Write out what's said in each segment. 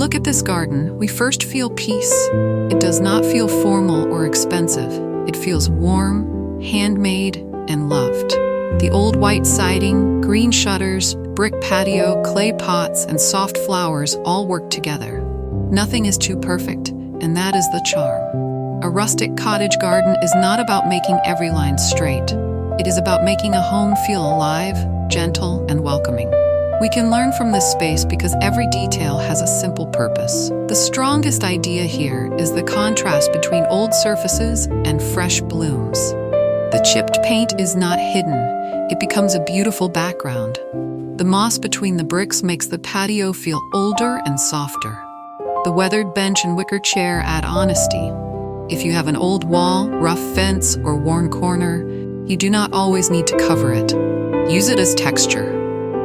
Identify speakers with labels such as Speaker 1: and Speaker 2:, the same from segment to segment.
Speaker 1: look at this garden, we first feel peace. It does not feel formal or expensive. It feels warm, handmade, and loved. The old white siding, green shutters, brick patio, clay pots, and soft flowers all work together. Nothing is too perfect, and that is the charm. A rustic cottage garden is not about making every line straight. It is about making a home feel alive, gentle, and welcoming. We can learn from this space because every detail has a simple purpose. The strongest idea here is the contrast between old surfaces and fresh blooms. The chipped paint is not hidden. It becomes a beautiful background. The moss between the bricks makes the patio feel older and softer. The weathered bench and wicker chair add honesty. If you have an old wall, rough fence, or worn corner, you do not always need to cover it. Use it as texture.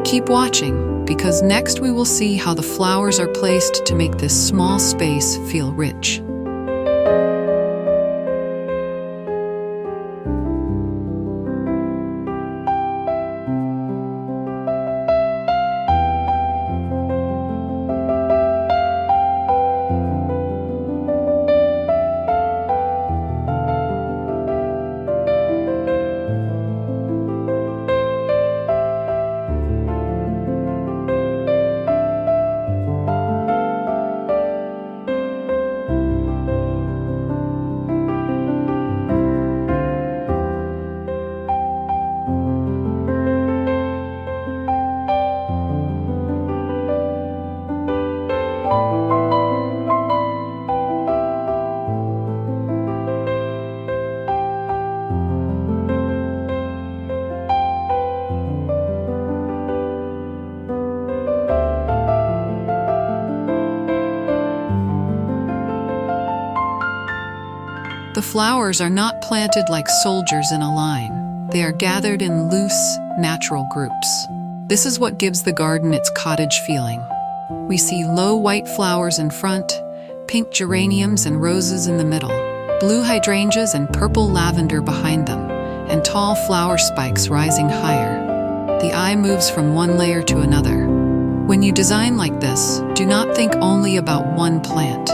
Speaker 1: Keep watching, because next we will see how the flowers are placed to make this small space feel rich. The flowers are not planted like soldiers in a line. They are gathered in loose, natural groups. This is what gives the garden its cottage feeling. We see low white flowers in front, pink geraniums and roses in the middle, blue hydrangeas and purple lavender behind them, and tall flower spikes rising higher. The eye moves from one layer to another. When you design like this, do not think only about one plant.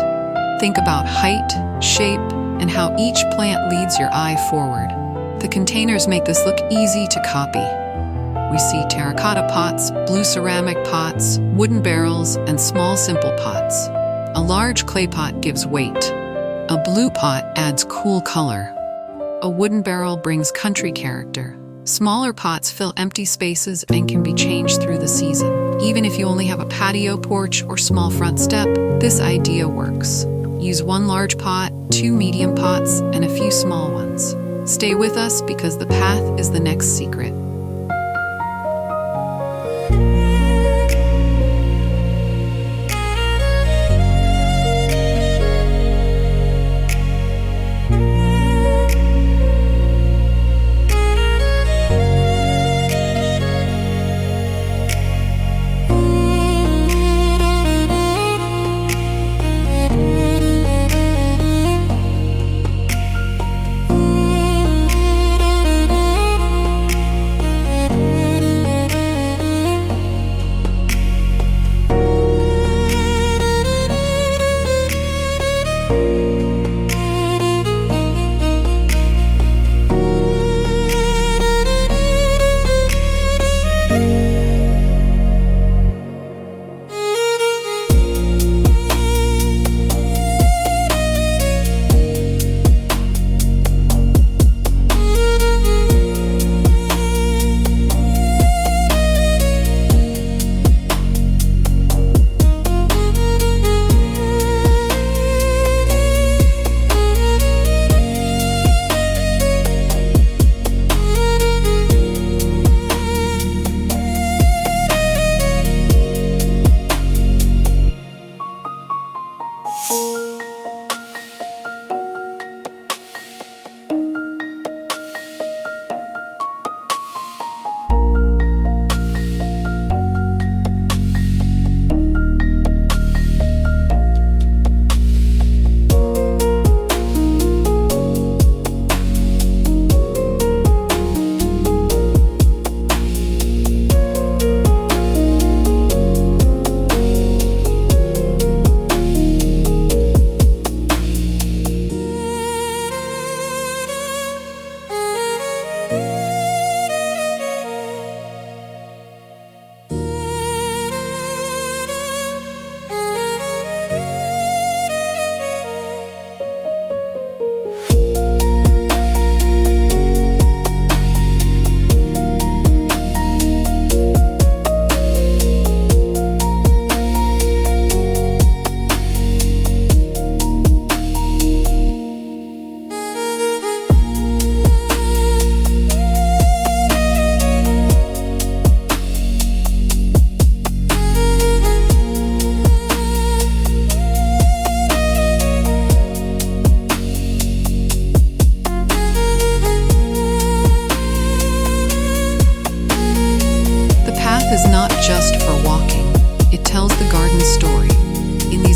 Speaker 1: Think about height, shape, and how each plant leads your eye forward. The containers make this look easy to copy. We see terracotta pots, blue ceramic pots, wooden barrels, and small simple pots. A large clay pot gives weight. A blue pot adds cool color. A wooden barrel brings country character. Smaller pots fill empty spaces and can be changed through the season. Even if you only have a patio porch or small front step, this idea works. Use one large pot, 2 medium pots, and a few small ones. Stay with us because the path is the next secret.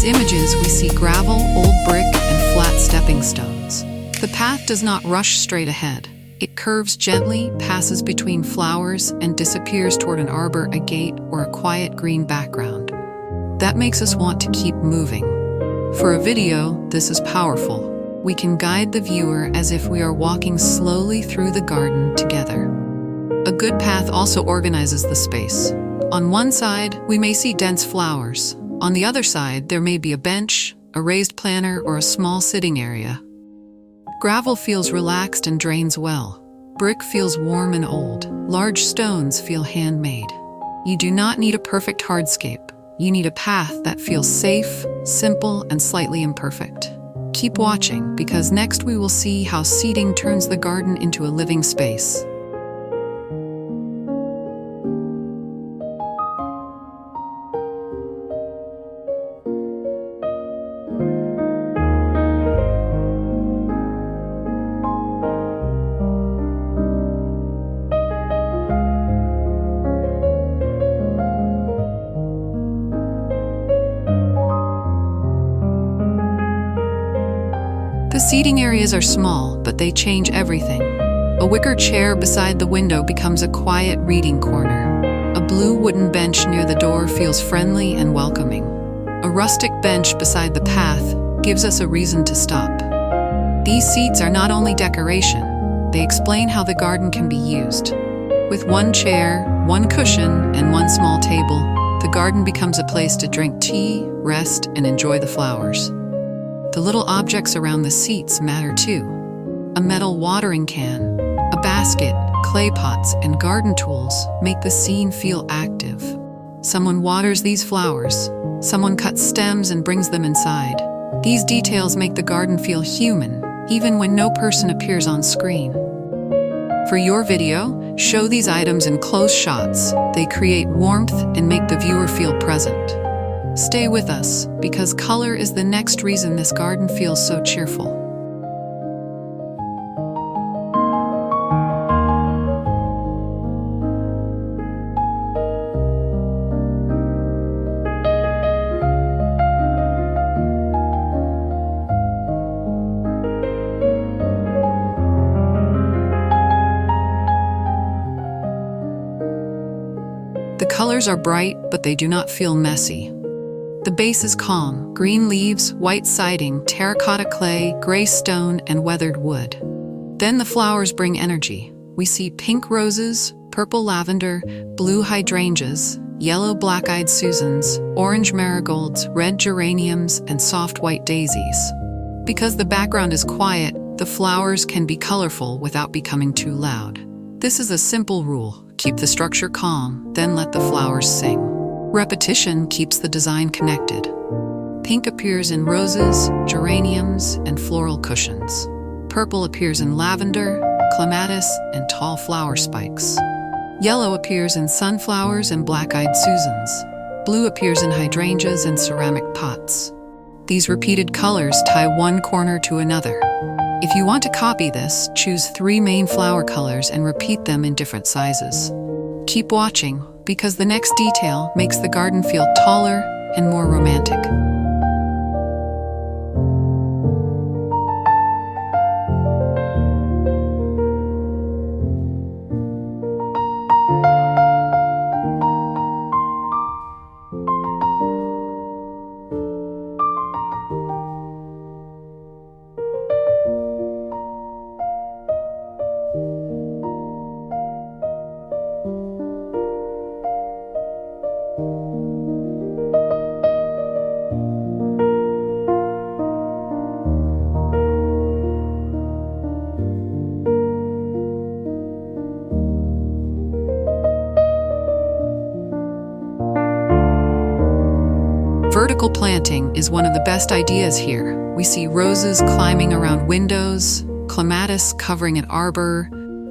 Speaker 1: these images, we see gravel, old brick, and flat stepping stones. The path does not rush straight ahead. It curves gently, passes between flowers, and disappears toward an arbor, a gate, or a quiet green background. That makes us want to keep moving. For a video, this is powerful. We can guide the viewer as if we are walking slowly through the garden together. A good path also organizes the space. On one side, we may see dense flowers. On the other side, there may be a bench, a raised planter, or a small sitting area. Gravel feels relaxed and drains well. Brick feels warm and old. Large stones feel handmade. You do not need a perfect hardscape. You need a path that feels safe, simple, and slightly imperfect. Keep watching, because next we will see how seeding turns the garden into a living space. The seating areas are small, but they change everything. A wicker chair beside the window becomes a quiet reading corner. A blue wooden bench near the door feels friendly and welcoming. A rustic bench beside the path gives us a reason to stop. These seats are not only decoration, they explain how the garden can be used. With one chair, one cushion, and one small table, the garden becomes a place to drink tea, rest, and enjoy the flowers. The little objects around the seats matter too. A metal watering can, a basket, clay pots, and garden tools make the scene feel active. Someone waters these flowers. Someone cuts stems and brings them inside. These details make the garden feel human, even when no person appears on screen. For your video, show these items in close shots. They create warmth and make the viewer feel present. Stay with us, because color is the next reason this garden feels so cheerful. The colors are bright, but they do not feel messy. The base is calm: green leaves, white siding, terracotta clay, gray stone, and weathered wood. Then the flowers bring energy. We see pink roses, purple lavender, blue hydrangeas, yellow black-eyed Susans, orange marigolds, red geraniums, and soft white daisies. Because the background is quiet, the flowers can be colorful without becoming too loud. This is a simple rule: keep the structure calm, then let the flowers sing. Repetition keeps the design connected. Pink appears in roses, geraniums, and floral cushions. Purple appears in lavender, clematis, and tall flower spikes. Yellow appears in sunflowers and black-eyed Susans. Blue appears in hydrangeas and ceramic pots. These repeated colors tie one corner to another. If you want to copy this, choose 3 main flower colors and repeat them in different sizes. Keep watching, because the next detail makes the garden feel taller and more romantic. Vertical planting is one of the best ideas here. We see roses climbing around windows, clematis covering an arbor,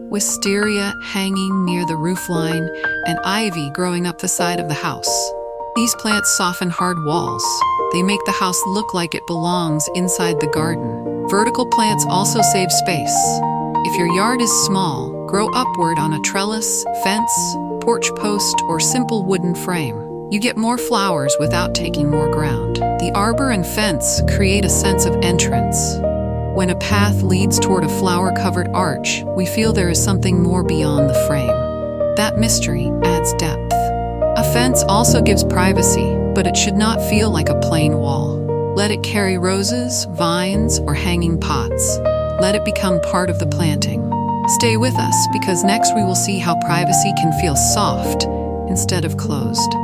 Speaker 1: wisteria hanging near the roofline, and ivy growing up the side of the house. These plants soften hard walls. They make the house look like it belongs inside the garden. Vertical plants also save space. If your yard is small, grow upward on a trellis, fence, porch post, or simple wooden frame. You get more flowers without taking more ground. The arbor and fence create a sense of entrance. When a path leads toward a flower-covered arch, we feel there is something more beyond the frame. That mystery adds depth. A fence also gives privacy, but it should not feel like a plain wall. Let it carry roses, vines, or hanging pots. Let it become part of the planting. Stay with us, because next we will see how privacy can feel soft instead of closed.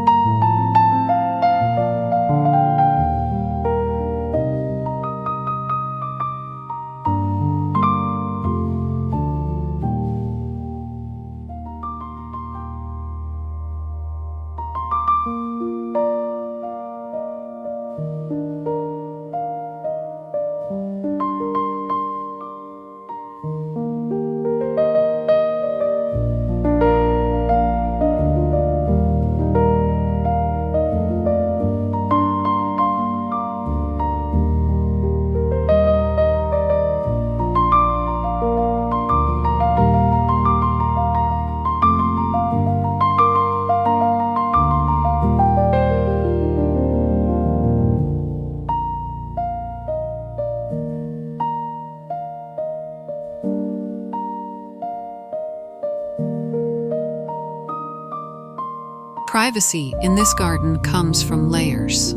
Speaker 1: Privacy in this garden comes from layers.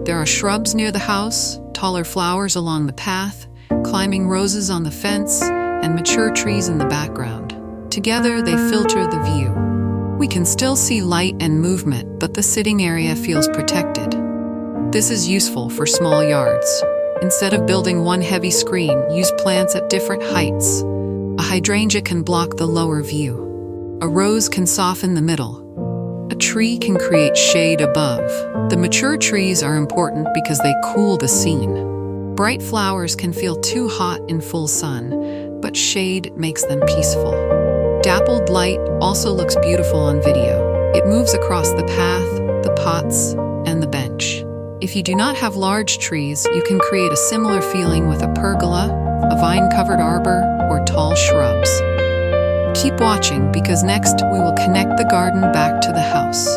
Speaker 1: There are shrubs near the house, taller flowers along the path, climbing roses on the fence, and mature trees in the background. Together, they filter the view. We can still see light and movement, but the sitting area feels protected. This is useful for small yards. Instead of building one heavy screen, use plants at different heights. A hydrangea can block the lower view. A rose can soften the middle. A tree can create shade above. The mature trees are important because they cool the scene. Bright flowers can feel too hot in full sun, but shade makes them peaceful. Dappled light also looks beautiful on video. It moves across the path, the pots, and the bench. If you do not have large trees, you can create a similar feeling with a pergola, a vine-covered arbor, or tall shrubs. Keep watching, because next we will connect the garden back to the house.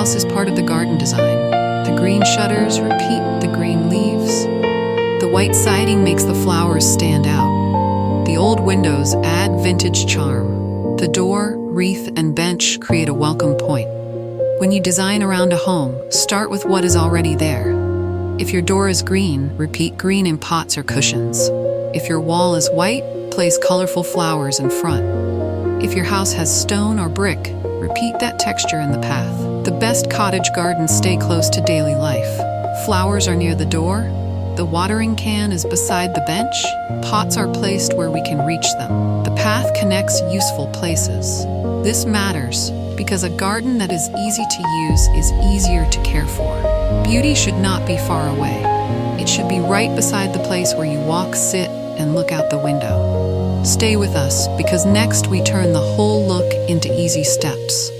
Speaker 1: house is part of the garden design. The green shutters repeat the green leaves. The white siding makes the flowers stand out. The old windows add vintage charm. The door, wreath, and bench create a welcome point. When you design around a home, start with what is already there. If your door is green, repeat green in pots or cushions. If your wall is white, place colorful flowers in front. If your house has stone or brick, repeat that texture in the path. The best cottage gardens stay close to daily life. Flowers are near the door. The watering can is beside the bench. Pots are placed where we can reach them. The path connects useful places. This matters because a garden that is easy to use is easier to care for. Beauty should not be far away. It should be right beside the place where you walk, sit, and look out the window. Stay with us because next we turn the whole look into easy steps.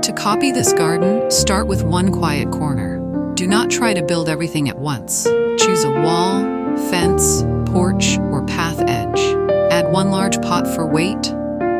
Speaker 1: To copy this garden, start with one quiet corner. Do not try to build everything at once. Choose a wall, fence, porch, or path edge. Add one large pot for weight,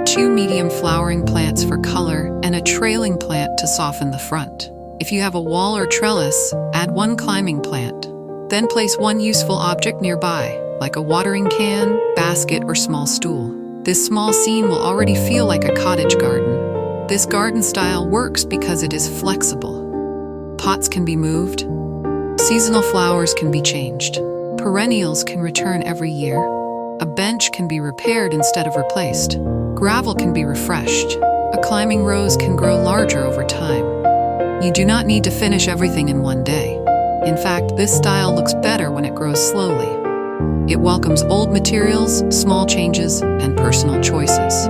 Speaker 1: two medium flowering plants for color, and a trailing plant to soften the front. If you have a wall or trellis, add one climbing plant. Then place one useful object nearby, like a watering can, basket, or small stool. This small scene will already feel like a cottage garden. This garden style works because it is flexible. Pots can be moved. Seasonal flowers can be changed. Perennials can return every year. A bench can be repaired instead of replaced. Gravel can be refreshed. A climbing rose can grow larger over time. You do not need to finish everything in one day. In fact, this style looks better when it grows slowly. It welcomes old materials, small changes, and personal choices.